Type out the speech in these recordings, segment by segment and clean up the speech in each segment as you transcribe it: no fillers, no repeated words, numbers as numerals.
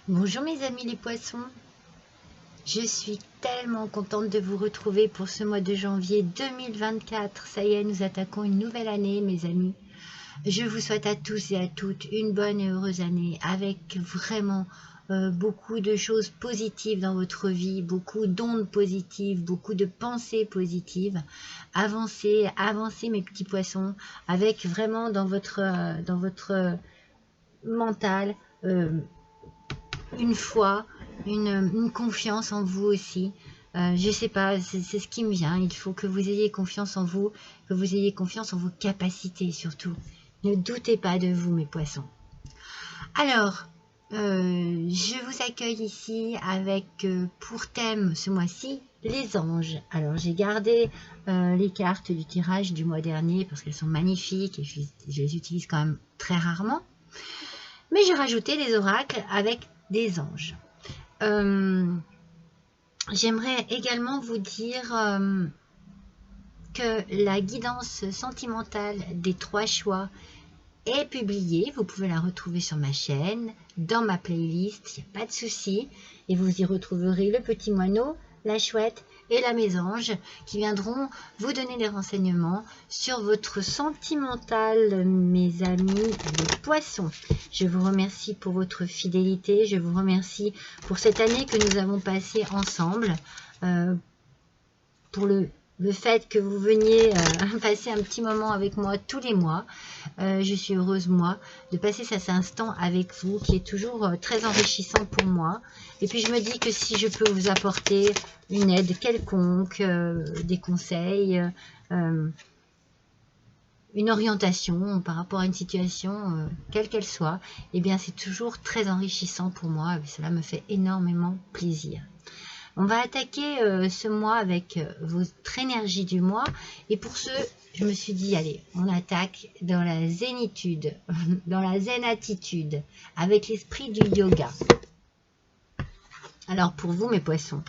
Bonjour mes amis les poissons, je suis tellement contente de vous retrouver pour ce mois de janvier 2024. Ça y est, nous attaquons une nouvelle année mes amis. Je vous souhaite à tous et à toutes une bonne et heureuse année avec vraiment beaucoup de choses positives dans votre vie, beaucoup d'ondes positives, beaucoup de pensées positives. Avancez, avancez mes petits poissons avec vraiment dans votre mental une foi, une confiance en vous aussi. Je sais pas, c'est ce qui me vient. Il faut que vous ayez confiance en vous, que vous ayez confiance en vos capacités surtout. Ne doutez pas de vous, mes poissons. Alors, je vous accueille ici avec pour thème ce mois-ci les anges. Alors, j'ai gardé les cartes du tirage du mois dernier parce qu'elles sont magnifiques et je les utilise quand même très rarement. Mais j'ai rajouté des oracles avec des anges. J'aimerais également vous dire que la guidance sentimentale des 3 choix est publiée. Vous pouvez la retrouver sur ma chaîne, dans ma playlist, il n'y a pas de souci. Et vous y retrouverez le petit moineau, la chouette et la mésange qui viendront vous donner des renseignements sur votre sentimental, mes amis les poissons. Je vous remercie pour votre fidélité, je vous remercie pour cette année que nous avons passée ensemble, pour le fait que vous veniez passer un petit moment avec moi tous les mois. Je suis heureuse, moi, de passer cet instant avec vous qui est toujours très enrichissant pour moi. Et puis je me dis que si je peux vous apporter une aide quelconque, des conseils, une orientation par rapport à une situation, quelle qu'elle soit, eh bien c'est toujours très enrichissant pour moi et cela me fait énormément plaisir. On va attaquer ce mois avec votre énergie du mois. Et pour ce, je me suis dit, allez, on attaque dans la zénitude, dans la zen attitude, avec l'esprit du yoga. Alors pour vous, mes poissons,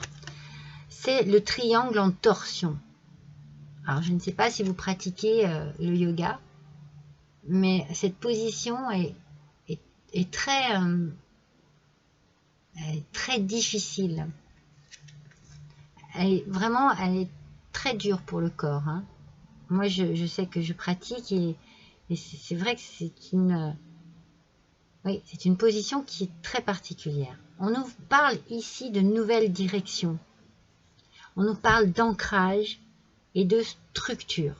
c'est le triangle en torsion. Alors je ne sais pas si vous pratiquez le yoga, mais cette position est très difficile. Elle est très dure pour le corps. Hein. Moi, je sais que je pratique et c'est vrai que c'est une position qui est très particulière. On nous parle ici de nouvelles directions. On nous parle d'ancrage et de structure.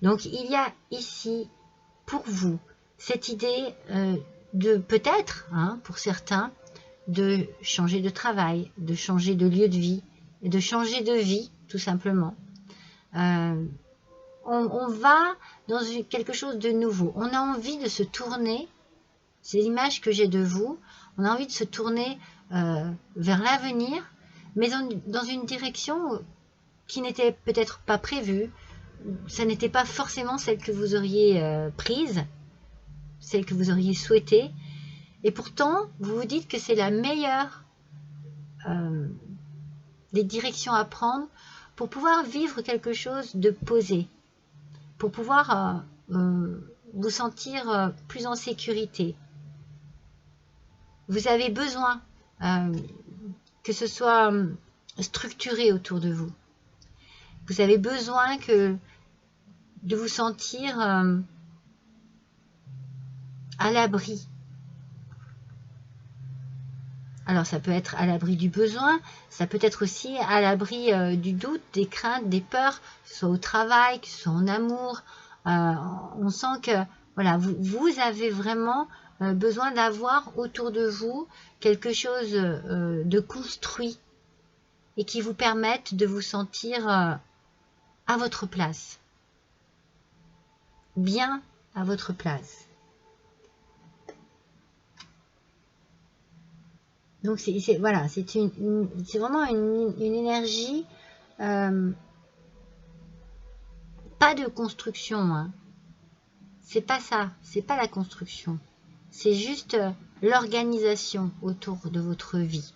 Donc, il y a ici, pour vous, cette idée de peut-être, hein, pour certains, de changer de travail, de changer de lieu de vie, et de changer de vie, tout simplement. On va dans quelque chose de nouveau. On a envie de se tourner, c'est l'image que j'ai de vous, on a envie de se tourner vers l'avenir, mais dans une direction qui n'était peut-être pas prévue, ça n'était pas forcément celle que vous auriez prise, celle que vous auriez souhaitée, et pourtant, vous vous dites que c'est la meilleure des directions à prendre pour pouvoir vivre quelque chose de posé, pour pouvoir vous sentir plus en sécurité. Vous avez besoin que ce soit structuré autour de vous. Vous avez besoin de vous sentir à l'abri. Alors ça peut être à l'abri du besoin, ça peut être aussi à l'abri du doute, des craintes, des peurs, que ce soit au travail, que ce soit en amour. On sent que voilà, vous avez vraiment besoin d'avoir autour de vous quelque chose de construit et qui vous permette de vous sentir à votre place, bien à votre place. Donc voilà, c'est vraiment une énergie, pas de construction, hein. C'est pas ça, c'est pas la construction, c'est juste l'organisation autour de votre vie.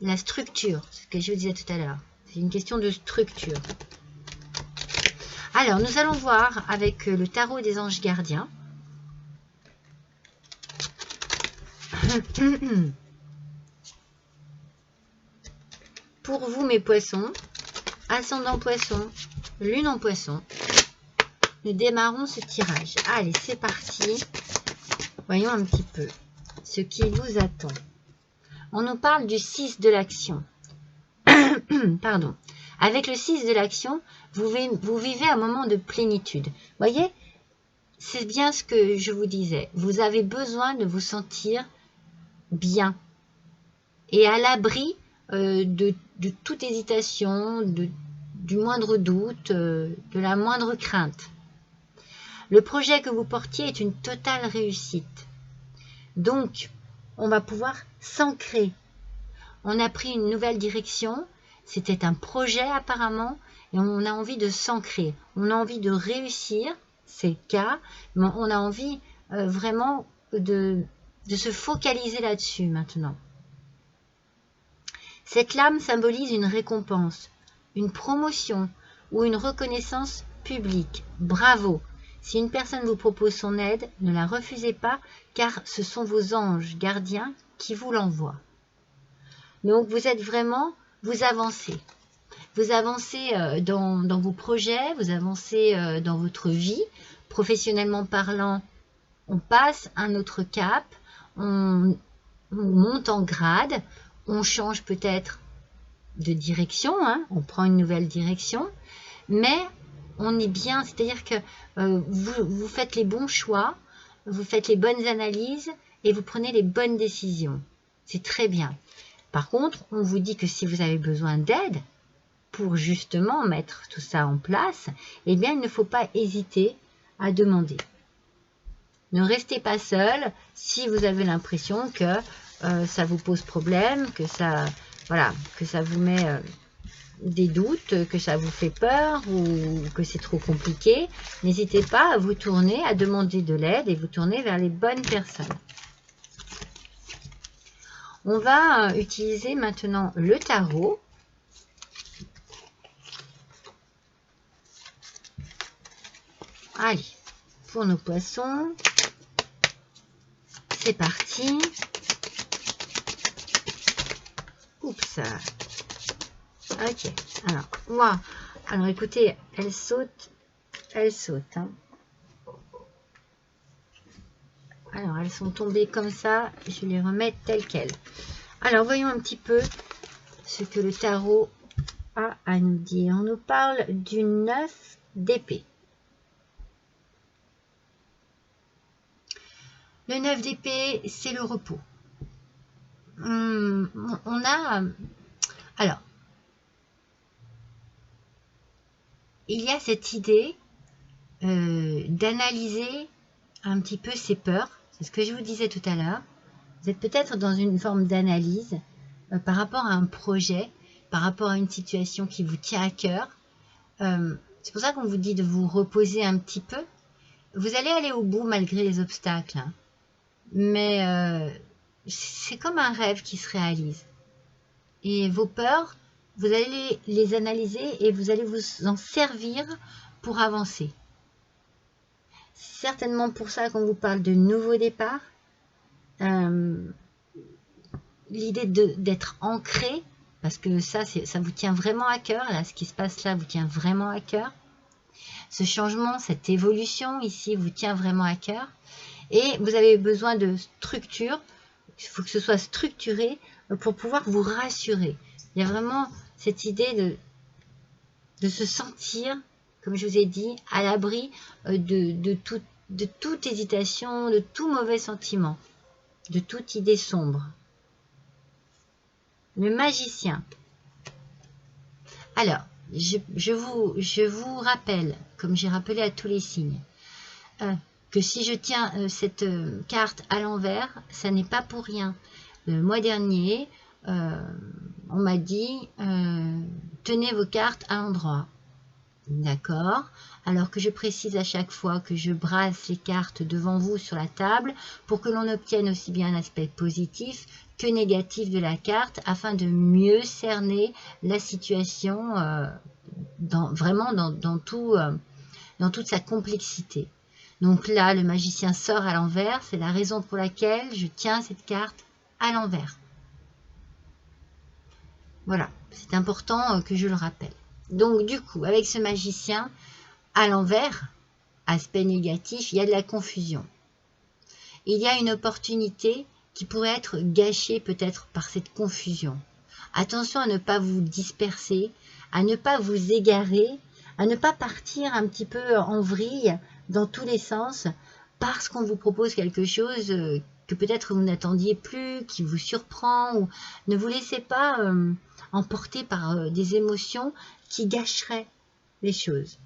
La structure, c'est ce que je vous disais tout à l'heure, c'est une question de structure. Alors, nous allons voir avec le tarot des anges gardiens. Pour vous, mes poissons, ascendant poisson, lune en poisson, nous démarrons ce tirage. Allez, c'est parti. Voyons un petit peu ce qui vous attend. On nous parle du 6 de l'action. Pardon. Avec le 6 de l'action, vous vivez un moment de plénitude. Voyez, c'est bien ce que je vous disais. Vous avez besoin de vous sentir bien et à l'abri de toute hésitation, du moindre doute, de la moindre crainte. Le projet que vous portiez est une totale réussite. Donc, on va pouvoir s'ancrer. On a pris une nouvelle direction. C'était un projet apparemment et on a envie de s'ancrer. On a envie de réussir, c'est le cas, mais on a envie vraiment de se focaliser là-dessus maintenant. Cette lame symbolise une récompense, une promotion ou une reconnaissance publique. Bravo! Si une personne vous propose son aide, ne la refusez pas car ce sont vos anges gardiens qui vous l'envoient. Donc vous êtes vraiment, vous avancez. Vous avancez dans vos projets, vous avancez dans votre vie. Professionnellement parlant, on passe un autre cap, on monte en grade, on change peut-être de direction, hein, on prend une nouvelle direction, mais on est bien, c'est-à-dire que vous faites les bons choix, vous faites les bonnes analyses et vous prenez les bonnes décisions. C'est très bien. Par contre, on vous dit que si vous avez besoin d'aide pour justement mettre tout ça en place, eh bien, il ne faut pas hésiter à demander. Ne restez pas seul si vous avez l'impression que ça vous pose problème, que ça, voilà, que ça vous met des doutes, que ça vous fait peur ou que c'est trop compliqué. N'hésitez pas à vous tourner, à demander de l'aide et vous tourner vers les bonnes personnes. On va utiliser maintenant le tarot. Allez, pour nos poissons, c'est parti. Oups. Ok, alors, moi, alors écoutez, elle saute. Hein. Alors, elles sont tombées comme ça, je les remets telles quelles. Alors, voyons un petit peu ce que le tarot a à nous dire. On nous parle du 9 d'épée. Le 9 d'épée, c'est le repos. On a... Alors, il y a cette idée d'analyser un petit peu ses peurs. C'est ce que je vous disais tout à l'heure. Vous êtes peut-être dans une forme d'analyse par rapport à un projet, par rapport à une situation qui vous tient à cœur. C'est pour ça qu'on vous dit de vous reposer un petit peu. Vous allez aller au bout malgré les obstacles. Hein. Mais c'est comme un rêve qui se réalise. Et vos peurs, vous allez les analyser et vous allez vous en servir pour avancer. C'est certainement pour ça qu'on vous parle de nouveau départ. L'idée d'être ancré, parce que ça vous tient vraiment à cœur. Là, ce qui se passe là vous tient vraiment à cœur. Ce changement, cette évolution ici vous tient vraiment à cœur. Et vous avez besoin de structure. Il faut que ce soit structuré pour pouvoir vous rassurer. Il y a vraiment cette idée de se sentir, comme je vous ai dit, à l'abri de toute hésitation, de tout mauvais sentiment, de toute idée sombre. Le magicien. Alors, je vous rappelle, comme j'ai rappelé à tous les signes, que si je tiens cette carte à l'envers, ça n'est pas pour rien. Le mois dernier, on m'a dit tenez vos cartes à l'endroit. D'accord? Alors que je précise à chaque fois que je brasse les cartes devant vous sur la table pour que l'on obtienne aussi bien un aspect positif que négatif de la carte afin de mieux cerner la situation vraiment dans toute sa complexité. Donc là, le magicien sort à l'envers. C'est la raison pour laquelle je tiens cette carte à l'envers. Voilà, c'est important que je le rappelle. Donc du coup, avec ce magicien à l'envers, aspect négatif, il y a de la confusion. Il y a une opportunité qui pourrait être gâchée peut-être par cette confusion. Attention à ne pas vous disperser, à ne pas vous égarer, à ne pas partir un petit peu en vrille dans tous les sens parce qu'on vous propose quelque chose que peut-être vous n'attendiez plus, qui vous surprend. Ou ne vous laissez pas emporter par des émotions qui gâcheraient les choses.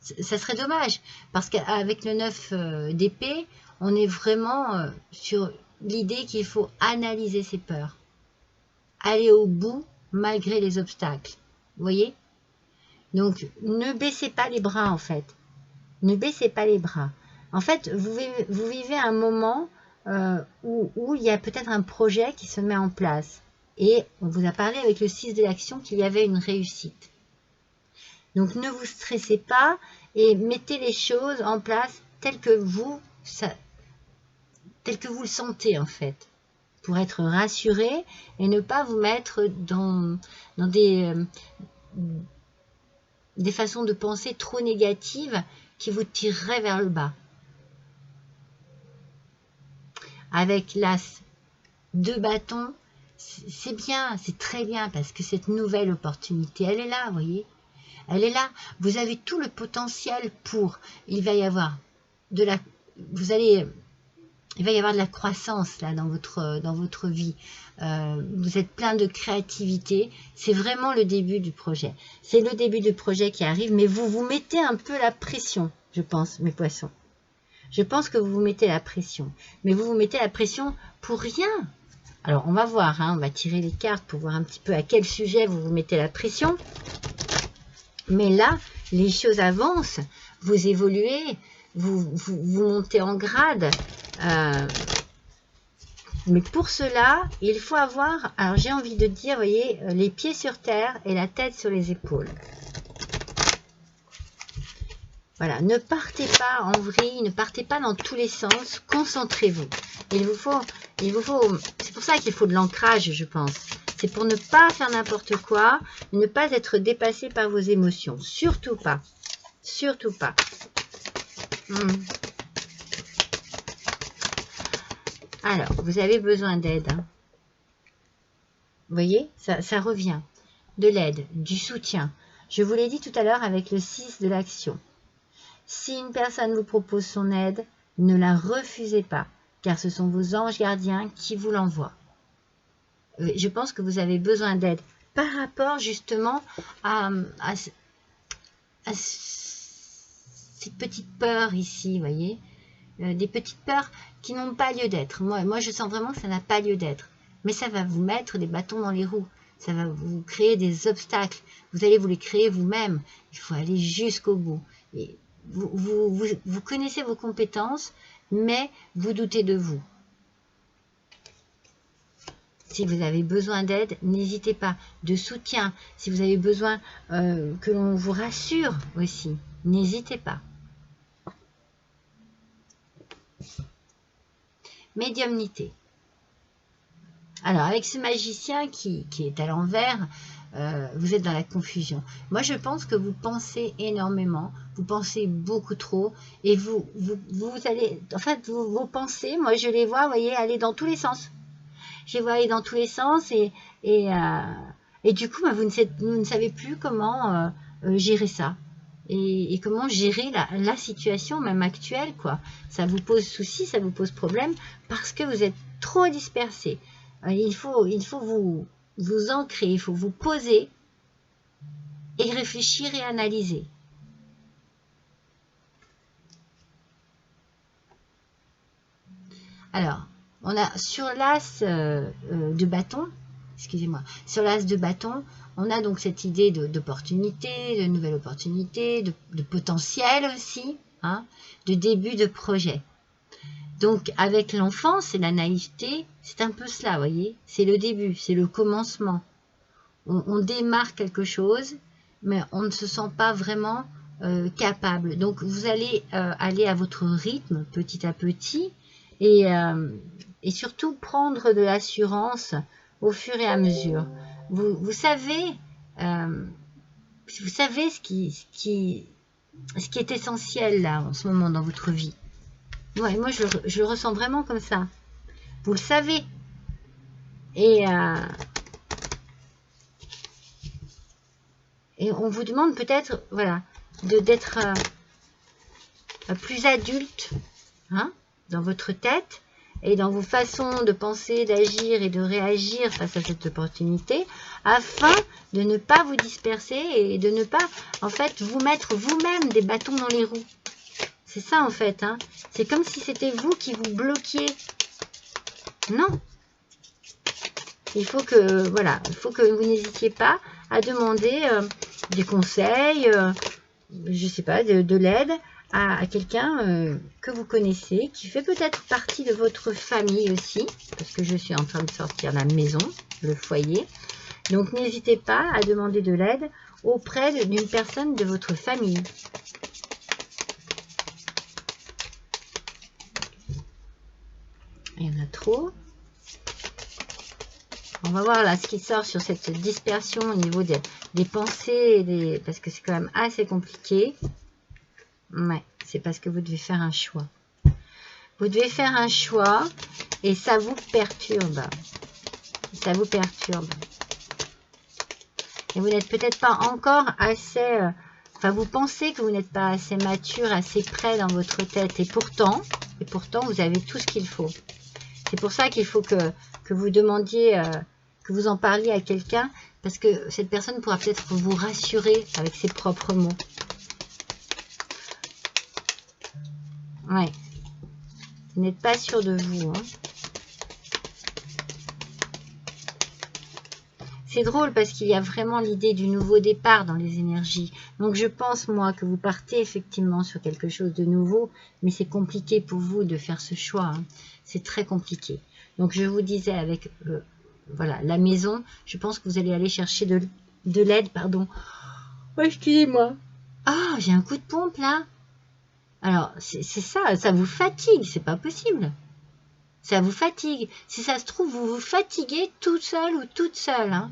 Ça serait dommage, parce qu'avec le 9 d'épée, on est vraiment sur l'idée qu'il faut analyser ses peurs. Aller au bout malgré les obstacles. Vous voyez? Donc, ne baissez pas les bras, en fait. Ne baissez pas les bras. En fait, vous vivez un moment où il y a peut-être un projet qui se met en place. Et on vous a parlé avec le 6 de l'action qu'il y avait une réussite. Donc, ne vous stressez pas et mettez les choses en place telles que vous le sentez, en fait, pour être rassuré et ne pas vous mettre dans des façons de penser trop négatives qui vous tireraient vers le bas. Avec l'as de bâton, c'est bien, c'est très bien, parce que cette nouvelle opportunité, elle est là, vous voyez. Elle est là. Vous avez tout le potentiel pour. Il va y avoir de la croissance là dans votre vie. Vous êtes plein de créativité. C'est vraiment le début du projet. C'est le début du projet qui arrive, mais vous vous mettez un peu la pression, je pense, mes poissons. Je pense que vous vous mettez la pression. Mais vous vous mettez la pression pour rien. Alors, on va voir, on va tirer les cartes pour voir un petit peu à quel sujet vous vous mettez la pression. Mais là, les choses avancent, vous évoluez, vous montez en grade. Mais pour cela, il faut avoir, alors j'ai envie de dire, vous voyez, les pieds sur terre et la tête sur les épaules. Voilà, ne partez pas en vrille, ne partez pas dans tous les sens, concentrez-vous. Il vous faut, c'est pour ça qu'il faut de l'ancrage, je pense. C'est pour ne pas faire n'importe quoi, ne pas être dépassé par vos émotions. Surtout pas. Surtout pas. Alors, vous avez besoin d'aide. Vous voyez, ça revient. De l'aide, du soutien. Je vous l'ai dit tout à l'heure avec le 6 de l'action. Si une personne vous propose son aide, ne la refusez pas, car ce sont vos anges gardiens qui vous l'envoient. Je pense que vous avez besoin d'aide par rapport justement à ces petites peurs ici, vous voyez, des petites peurs qui n'ont pas lieu d'être. Moi, je sens vraiment que ça n'a pas lieu d'être, mais ça va vous mettre des bâtons dans les roues, ça va vous créer des obstacles, vous allez vous les créer vous-même, il faut aller jusqu'au bout. Et vous connaissez vos compétences, mais vous doutez de vous. Si vous avez besoin d'aide, n'hésitez pas. De soutien, si vous avez besoin que l'on vous rassure aussi, n'hésitez pas. Médiumnité. Alors, avec ce magicien qui est à l'envers, vous êtes dans la confusion. Moi, je pense que vous pensez énormément, vous pensez beaucoup trop, et vous allez, en fait, vos pensées, moi, je les vois, vous voyez, aller dans tous les sens. Je les vois aller dans tous les sens, et du coup, vous ne savez plus comment gérer ça. Et comment gérer la situation même actuelle, quoi. Ça vous pose souci, ça vous pose problème, parce que vous êtes trop dispersé. Il faut vous ancrer, il faut vous poser et réfléchir et analyser. Alors, on a sur l'as de bâton, excusez-moi, sur l'as de bâton, on a donc cette idée d'opportunité, de nouvelle opportunité, de potentiel aussi, de début de projet. Donc, avec l'enfance et la naïveté, c'est un peu cela, vous voyez. C'est le début, c'est le commencement. On démarre quelque chose, mais on ne se sent pas vraiment capable. Donc, vous allez aller à votre rythme, petit à petit, et surtout prendre de l'assurance au fur et à mesure. Vous savez ce qui est essentiel là en ce moment dans votre vie. Ouais, moi je le ressens vraiment comme ça. Vous le savez. Et on vous demande peut-être, voilà, d'être plus adulte, hein, dans votre tête et dans vos façons de penser, d'agir et de réagir face à cette opportunité, afin de ne pas vous disperser et de ne pas, en fait, vous mettre vous-même des bâtons dans les roues. C'est ça, en fait, hein. C'est comme si c'était vous qui vous bloquiez. Non. Il faut que, voilà, il faut que vous n'hésitiez pas à demander des conseils, je sais pas, de l'aide à quelqu'un que vous connaissez, qui fait peut-être partie de votre famille aussi, parce que je suis en train de sortir la maison, le foyer. Donc, n'hésitez pas à demander de l'aide auprès d'une personne de votre famille. Il y en a trop. On va voir là ce qui sort sur cette dispersion au niveau des pensées, parce que c'est quand même assez compliqué. Ouais, c'est parce que vous devez faire un choix. Vous devez faire un choix et ça vous perturbe. Ça vous perturbe. Et vous n'êtes peut-être pas encore assez... enfin, vous pensez que vous n'êtes pas assez mature, assez prêt dans votre tête. Et pourtant, vous avez tout ce qu'il faut. C'est pour ça qu'il faut que vous demandiez... que vous en parliez à quelqu'un, parce que cette personne pourra peut-être vous rassurer avec ses propres mots. Ouais. Vous n'êtes pas sûr de vous. Hein. C'est drôle parce qu'il y a vraiment l'idée du nouveau départ dans les énergies. Donc je pense, moi, que vous partez effectivement sur quelque chose de nouveau, mais c'est compliqué pour vous de faire ce choix. Hein. C'est très compliqué. Donc je vous disais avec... voilà, la maison, je pense que vous allez aller chercher de l'aide, pardon. Oh, excusez-moi. Ah, j'ai un coup de pompe là. Alors, c'est ça, ça vous fatigue, c'est pas possible. Ça vous fatigue. Si ça se trouve, vous vous fatiguez tout seul ou toute seule. Hein.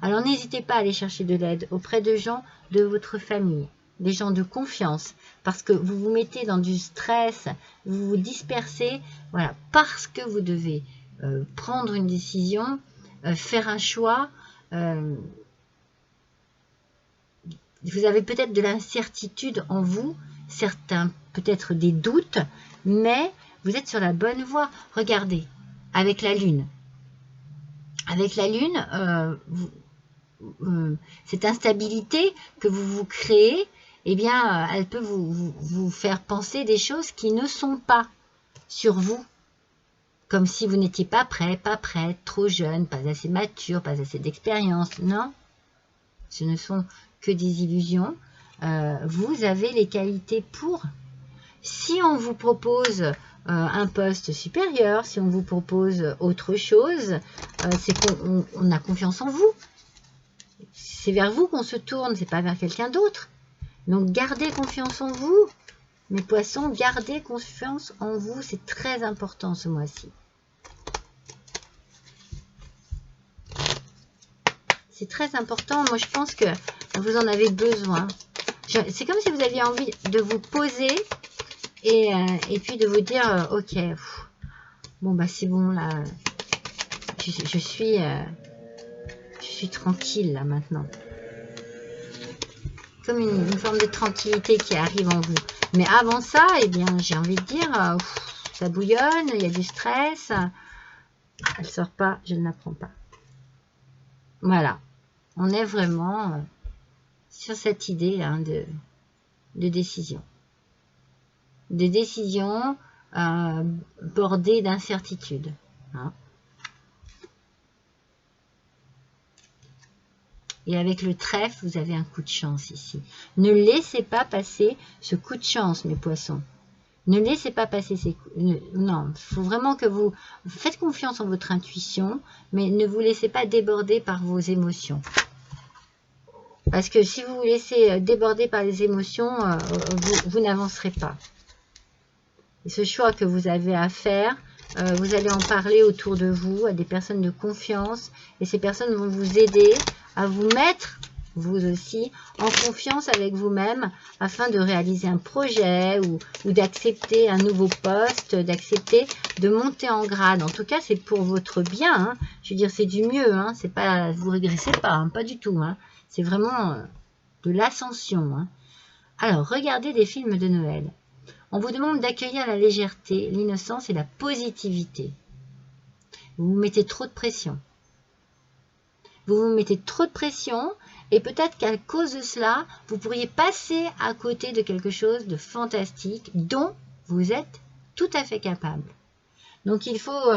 Alors, n'hésitez pas à aller chercher de l'aide auprès de gens de votre famille, des gens de confiance, parce que vous vous mettez dans du stress, vous vous dispersez, voilà, parce que vous devez prendre une décision, faire un choix. Vous avez peut-être de l'incertitude en vous, certains peut-être des doutes, mais vous êtes sur la bonne voie. Regardez, avec la Lune. Avec la Lune, cette instabilité que vous vous créez, eh bien, elle peut vous faire penser des choses qui ne sont pas sur vous. Comme si vous n'étiez pas prêt, pas prête, trop jeune, pas assez mature, pas assez d'expérience. Non, ce ne sont que des illusions. Vous avez les qualités pour. Si on vous propose un poste supérieur, si on vous propose autre chose, c'est qu'on a confiance en vous. C'est vers vous qu'on se tourne, c'est pas vers quelqu'un d'autre. Donc gardez confiance en vous. Mes poissons, gardez confiance en vous, c'est très important ce mois-ci. C'est très important, moi je pense que vous en avez besoin. C'est comme si vous aviez envie de vous poser et puis de vous dire, ok, bon bah c'est bon là, je suis tranquille là maintenant. Comme une forme de tranquillité qui arrive en vous. Mais avant ça, eh bien, j'ai envie de dire, ça bouillonne, il y a du stress. Elle ne sort pas, je ne la prends pas. Voilà. On est vraiment sur cette idée hein, de décision. De décision bordée d'incertitude. Hein. Et avec le trèfle, vous avez un coup de chance ici. Ne laissez pas passer ce coup de chance, mes poissons. Ne laissez pas passer ces coups. Non, il faut vraiment que vous faites confiance en votre intuition, mais ne vous laissez pas déborder par vos émotions. Parce que si vous vous laissez déborder par les émotions, vous n'avancerez pas. Et ce choix que vous avez à faire, vous allez en parler autour de vous, à des personnes de confiance. Et ces personnes vont vous aider à vous mettre, vous aussi, en confiance avec vous-même, afin de réaliser un projet ou d'accepter un nouveau poste, d'accepter de monter en grade. En tout cas, c'est pour votre bien. Hein. Je veux dire, c'est du mieux. Hein. C'est pas, vous régressez pas, hein, pas du tout. Hein. C'est vraiment de l'ascension. Hein. Alors, regardez des films de Noël. On vous demande d'accueillir la légèreté, l'innocence et la positivité. Vous vous mettez trop de pression. Vous vous mettez trop de pression et peut-être qu'à cause de cela, vous pourriez passer à côté de quelque chose de fantastique dont vous êtes tout à fait capable. Donc il faut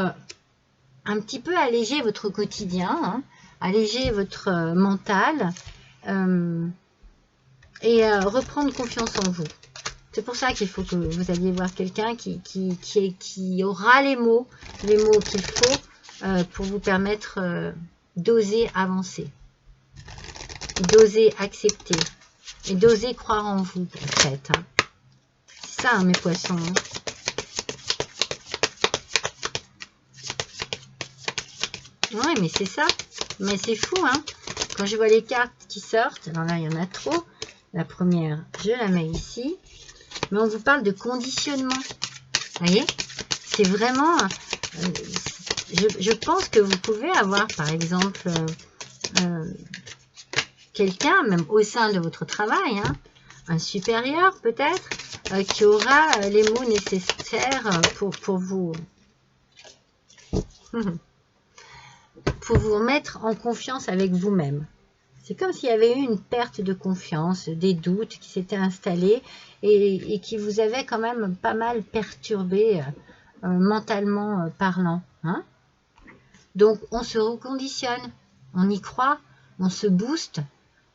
un petit peu alléger votre quotidien, hein, alléger votre mental et reprendre confiance en vous. C'est pour ça qu'il faut que vous alliez voir quelqu'un qui aura les mots qu'il faut pour vous permettre d'oser avancer, d'oser accepter et d'oser croire en vous, en fait. Hein. C'est ça, hein, mes poissons. Hein. Ouais, mais c'est ça. Mais c'est fou, hein. Quand je vois les cartes qui sortent, alors là, il y en a trop. La première, je la mets ici. Mais on vous parle de conditionnement. Vous voyez? C'est vraiment... je pense que vous pouvez avoir, par exemple, quelqu'un, même au sein de votre travail, hein, un supérieur peut-être, qui aura les mots nécessaires pour vous... pour vous remettre en confiance avec vous-même. C'est comme s'il y avait eu une perte de confiance, des doutes qui s'étaient installés et qui vous avaient quand même pas mal perturbé mentalement parlant. Hein. Donc on se reconditionne, on y croit, on se booste,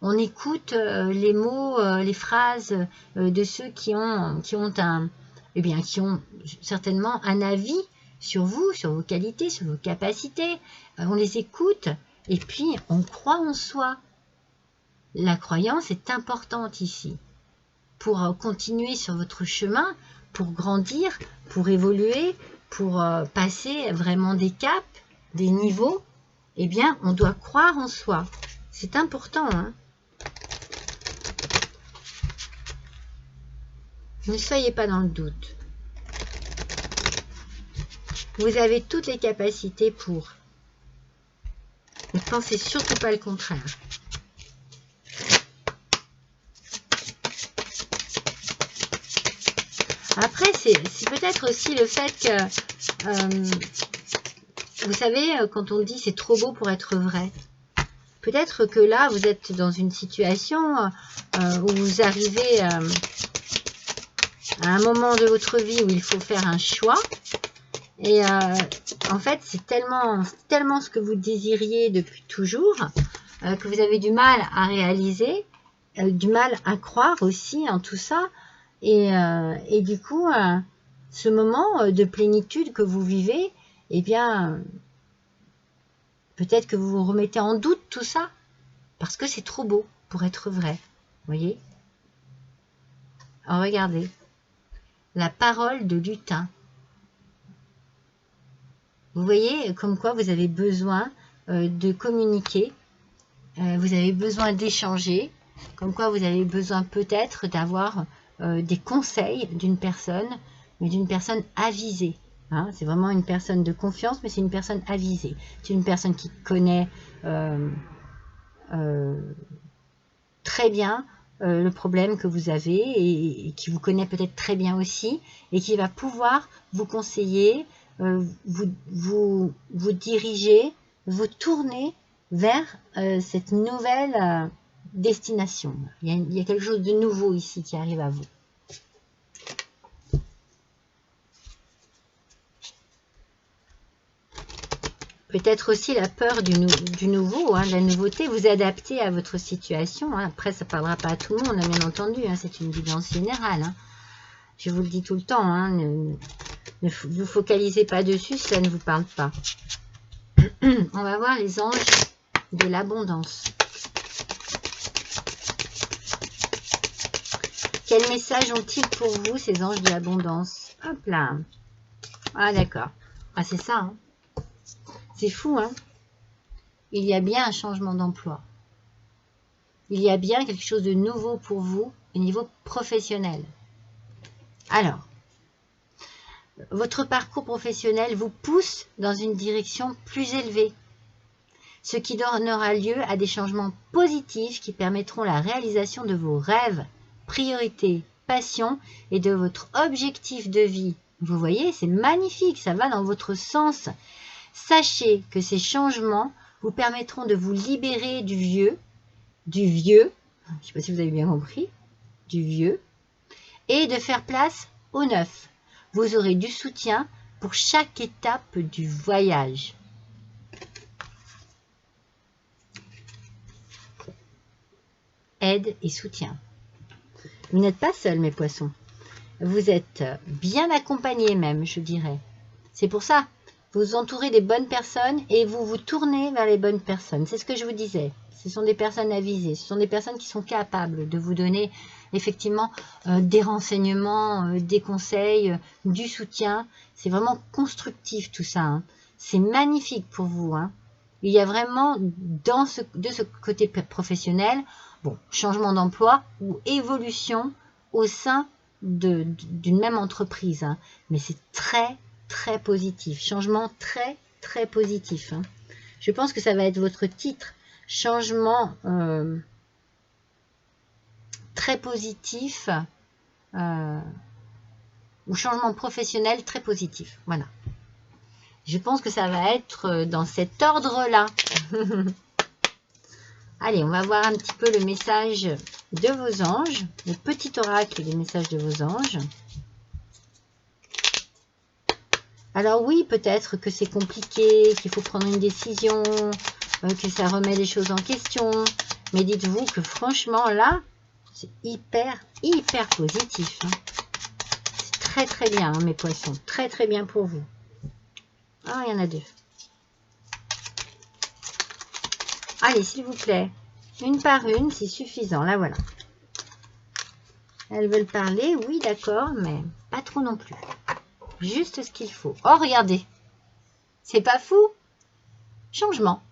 on écoute les mots, les phrases de ceux qui ont certainement un avis sur vous, sur vos qualités, sur vos capacités. On les écoute et puis on croit en soi. La croyance est importante ici pour continuer sur votre chemin, pour grandir, pour évoluer, pour passer vraiment des caps, des niveaux. Eh bien, on doit croire en soi. C'est important. Hein. Ne soyez pas dans le doute. Vous avez toutes les capacités pour. Ne pensez surtout pas le contraire. Après, c'est peut-être aussi le fait que, vous savez, quand on dit c'est trop beau pour être vrai, peut-être que là, vous êtes dans une situation où vous arrivez à un moment de votre vie où il faut faire un choix. Et en fait, c'est tellement ce que vous désiriez depuis toujours que vous avez du mal à réaliser, du mal à croire aussi en tout ça. Et du coup, ce moment de plénitude que vous vivez, eh bien, peut-être que vous vous remettez en doute tout ça, parce que c'est trop beau pour être vrai. Vous voyez? Alors, regardez. La parole de lutin. Vous voyez comme quoi vous avez besoin de communiquer, vous avez besoin d'échanger, comme quoi vous avez besoin peut-être d'avoir des conseils d'une personne, mais d'une personne avisée. Hein. C'est vraiment une personne de confiance, mais c'est une personne avisée. C'est une personne qui connaît très bien le problème que vous avez et qui vous connaît peut-être très bien aussi et qui va pouvoir vous conseiller, vous diriger, vous tourner vers cette nouvelle destination. Il y a quelque chose de nouveau ici qui arrive à vous. Peut-être aussi la peur du nouveau, hein, de la nouveauté, vous adaptez à votre situation. Hein. Après, ça ne parlera pas à tout le monde, hein, bien entendu. Hein, c'est une guidance générale. Hein. Je vous le dis tout le temps. Hein, ne vous focalisez pas dessus si ça ne vous parle pas. On va voir les anges de l'abondance. Quel message ont-ils pour vous, ces anges de l'abondance? Hop là. Ah, d'accord. Ah, c'est ça. Hein. C'est fou, hein. Il y a bien un changement d'emploi. Il y a bien quelque chose de nouveau pour vous au niveau professionnel. Alors, votre parcours professionnel vous pousse dans une direction plus élevée, ce qui donnera lieu à des changements positifs qui permettront la réalisation de vos rêves, priorités, passions et de votre objectif de vie. Vous voyez, c'est magnifique, ça va dans votre sens. Sachez que ces changements vous permettront de vous libérer du vieux, je ne sais pas si vous avez bien compris, du vieux, et de faire place au neuf. Vous aurez du soutien pour chaque étape du voyage. Aide et soutien. Vous n'êtes pas seul, mes poissons. Vous êtes bien accompagnés même, je dirais. C'est pour ça, vous vous entourez des bonnes personnes et vous vous tournez vers les bonnes personnes. C'est ce que je vous disais. Ce sont des personnes avisées. Ce sont des personnes qui sont capables de vous donner effectivement des renseignements, des conseils, du soutien. C'est vraiment constructif tout ça. Hein. C'est magnifique pour vous. Hein. Il y a vraiment de ce côté professionnel, bon, changement d'emploi ou évolution au sein d'une même entreprise. Hein. Mais c'est très, très positif. Changement très, très positif. Hein. Je pense que ça va être votre titre. Changement très positif ou changement professionnel très positif. Voilà. Je pense que ça va être dans cet ordre-là. Allez, on va voir un petit peu le message de vos anges. Le petit oracle des messages de vos anges. Alors oui, peut-être que c'est compliqué, qu'il faut prendre une décision, que ça remet les choses en question. Mais dites-vous que franchement, là, c'est hyper, hyper positif. Hein. C'est très, très bien, hein, mes poissons. Très, très bien pour vous. Ah, il y en a deux. Allez, s'il vous plaît. Une par une, c'est suffisant. Là, voilà. Elles veulent parler, oui, d'accord, mais pas trop non plus. Juste ce qu'il faut. Oh, regardez. C'est pas fou? Changement.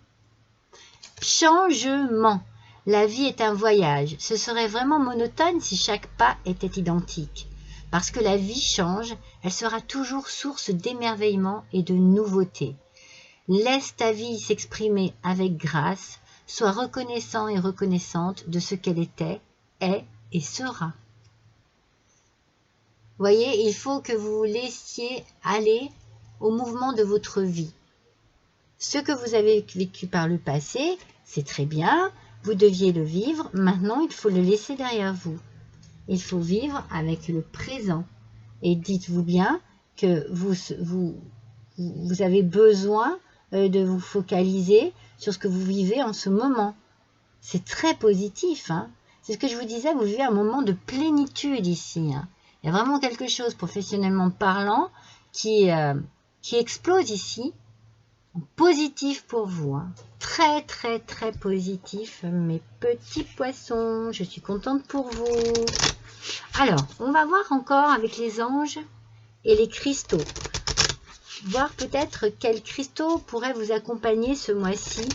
Changement. La vie est un voyage. Ce serait vraiment monotone si chaque pas était identique. Parce que la vie change, elle sera toujours source d'émerveillement et de nouveautés. Laisse ta vie s'exprimer avec grâce. Sois reconnaissant et reconnaissante de ce qu'elle était, est et sera. Voyez, il faut que vous vous laissiez aller au mouvement de votre vie. Ce que vous avez vécu par le passé, c'est très bien, vous deviez le vivre, maintenant il faut le laisser derrière vous. Il faut vivre avec le présent. Et dites-vous bien que vous avez besoin de vous focaliser sur ce que vous vivez en ce moment. C'est très positif. Hein. C'est ce que je vous disais, vous vivez un moment de plénitude ici. Hein. Il y a vraiment quelque chose, professionnellement parlant, qui explose ici. Positif pour vous. Hein. Très, très, très positif, mes petits poissons. Je suis contente pour vous. Alors, on va voir encore avec les anges et les cristaux. Voir peut-être quels cristaux pourraient vous accompagner ce mois-ci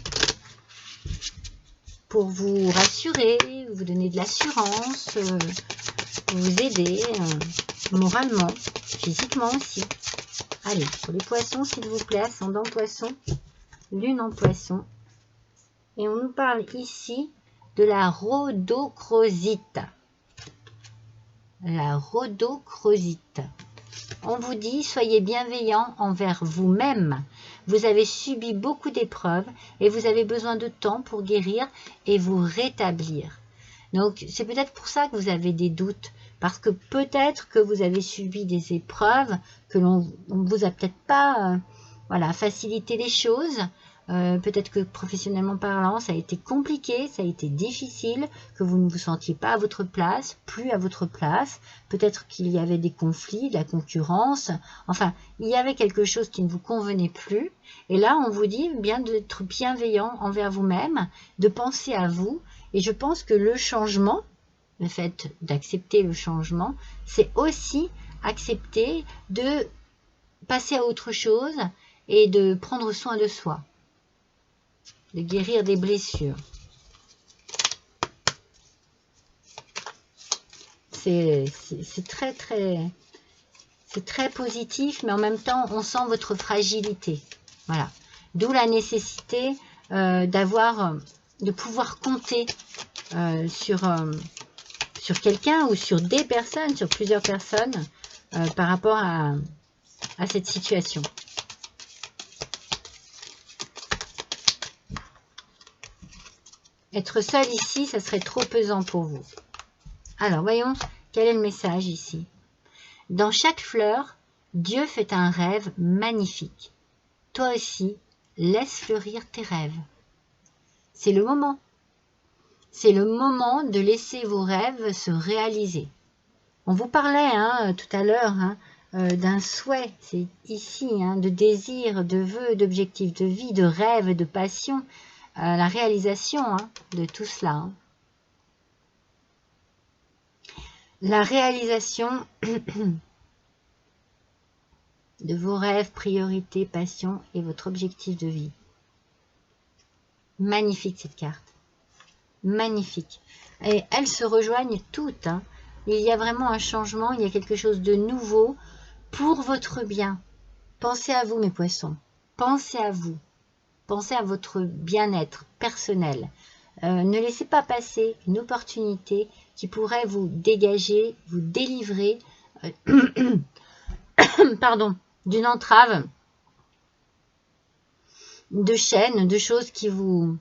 pour vous rassurer, vous donner de l'assurance, vous aider moralement, physiquement aussi. Allez, pour les poissons, s'il vous plaît, ascendant poisson, lune en poisson. Et on nous parle ici de la rhodochrosite. La rhodochrosite. On vous dit, soyez bienveillant envers vous-même. Vous avez subi beaucoup d'épreuves et vous avez besoin de temps pour guérir et vous rétablir. Donc, c'est peut-être pour ça que vous avez des doutes. Parce que peut-être que vous avez subi des épreuves, que l'on ne vous a peut-être pas facilité les choses. Peut-être que professionnellement parlant, ça a été compliqué, ça a été difficile, que vous ne vous sentiez pas à votre place, plus à votre place. Peut-être qu'il y avait des conflits, de la concurrence. Enfin, il y avait quelque chose qui ne vous convenait plus. Et là, on vous dit bien d'être bienveillant envers vous-même, de penser à vous. Et je pense que le changement, le fait d'accepter le changement, c'est aussi accepter de passer à autre chose et de prendre soin de soi, de guérir des blessures. C'est très positif, mais en même temps, on sent votre fragilité. Voilà. D'où la nécessité de pouvoir compter sur quelqu'un ou sur des personnes, sur plusieurs personnes, par rapport à cette situation. Être seul ici, ça serait trop pesant pour vous. Alors, voyons, quel est le message ici? Dans chaque fleur, Dieu fait un rêve magnifique. Toi aussi, laisse fleurir tes rêves. C'est le moment. C'est le moment de laisser vos rêves se réaliser. On vous parlait tout à l'heure d'un souhait, c'est ici, de désir, de vœux, d'objectifs de vie, de rêve, de passion, la réalisation de tout cela. La réalisation de vos rêves, priorités, passions et votre objectif de vie. Magnifique cette carte. Magnifique. Et elles se rejoignent toutes. Il y a vraiment un changement, il y a quelque chose de nouveau pour votre bien. Pensez à vous mes poissons. Pensez à vous. Pensez à votre bien-être personnel. Ne laissez pas passer une opportunité qui pourrait vous dégager, vous délivrer pardon, d'une entrave, de chaînes, de choses qui vous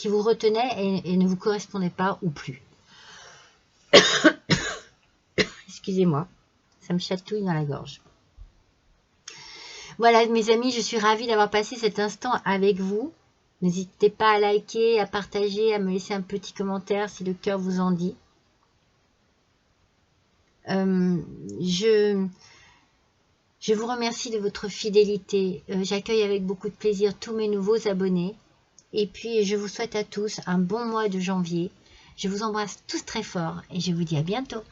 retenaient et ne vous correspondaient pas ou plus. Excusez-moi, ça me chatouille dans la gorge. Voilà mes amis, je suis ravie d'avoir passé cet instant avec vous. N'hésitez pas à liker, à partager, à me laisser un petit commentaire si le cœur vous en dit. Je vous remercie de votre fidélité. J'accueille avec beaucoup de plaisir tous mes nouveaux abonnés. Et puis, je vous souhaite à tous un bon mois de janvier. Je vous embrasse tous très fort et je vous dis à bientôt.